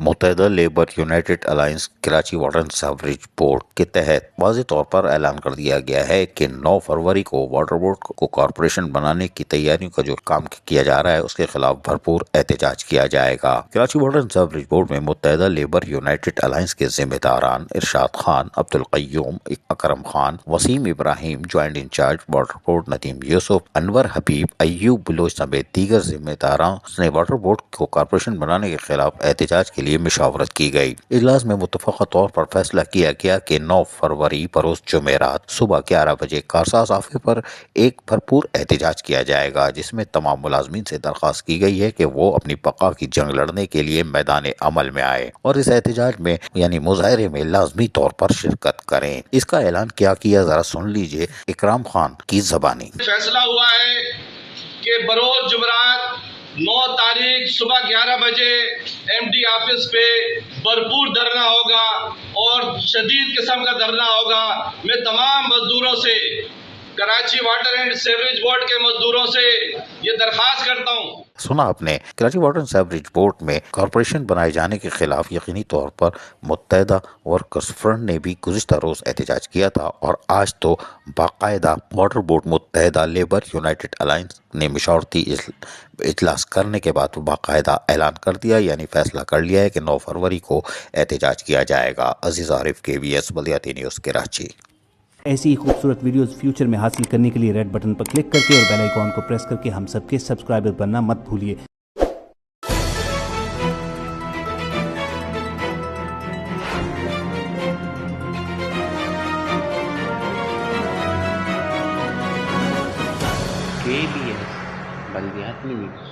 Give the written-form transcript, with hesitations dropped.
متحدہ labour united alliance Karachi water and sewerage board کے تحت واضح طور پر اعلان کر دیا گیا ہے کہ 9 فروری کو واٹر بورڈ کو کارپوریشن بنانے کی تیاریوں کا جو کام کیا جا رہا ہے اس کے خلاف بھرپور احتجاج کیا جائے گا۔ Karachi water and sewerage board میں متحدہ لیبر یونائٹڈ الائنس کے ذمہ داران Irshad Khan, Abdul Qayyum, Akram Khan, Waseem Ibrahim, joint incharge water board Nadeem Yousuf, Anwar Habib, Ayub Baloch سمیت دیگر ذمہ داران نے واٹر بورڈ کو کارپوریشن بنانے کے خلاف احتجاج کے لیے مشاورت کی گئی۔ اجلاس میں متفقہ طور پر فیصلہ کیا گیا کہ 9 فروری بروز جمعرات صبح 11 بجے کارساز آفس پر ایک بھرپور احتجاج کیا جائے گا، جس میں تمام ملازمین سے درخواست کی گئی ہے کہ وہ اپنی بقا کی جنگ لڑنے کے لیے میدان عمل میں آئے اور اس احتجاج میں یعنی مظاہرے میں لازمی طور پر شرکت کریں۔ اس کا اعلان کیا ذرا سن لیجئے اکرام خان کی زبانی۔ فیصلہ ہوا ہے کہ بروز جمعرات 9 تاریخ صبح 11 بجے ایم ڈی آفس پہ بھرپور دھرنا ہوگا اور شدید قسم کا دھرنا ہوگا۔ میں تمام مزدوروں سے، Karachi water and sewerage board کے مزدوروں سے یہ درخواست کرتا ہوں۔ سنا آپ نے، Karachi water and sewerage board میں کارپوریشن بنائے جانے کے خلاف یقینی طور پر متحدہ ورکرز فرنٹ نے بھی گزشتہ روز احتجاج کیا تھا، اور آج تو باقاعدہ واٹر بورڈ متحدہ لیبر یونائٹڈ الائنس نے مشاورتی اجلاس کرنے کے بعد باقاعدہ اعلان کر دیا، یعنی فیصلہ کر لیا ہے کہ 9 فروری کو احتجاج کیا جائے گا۔ عزیز عارف، KBS بلدیاتی نیوز کراچی۔ ایسی ہی خوبصورت ویڈیوز فیوچر میں حاصل کرنے کے لیے ریڈ بٹن پر کلک کر کے اور بیل آئیکن کو پریس کر کے ہم سب کے سبسکرائبر بننا مت بھولیے۔ KBS بلدیاتی نیوز۔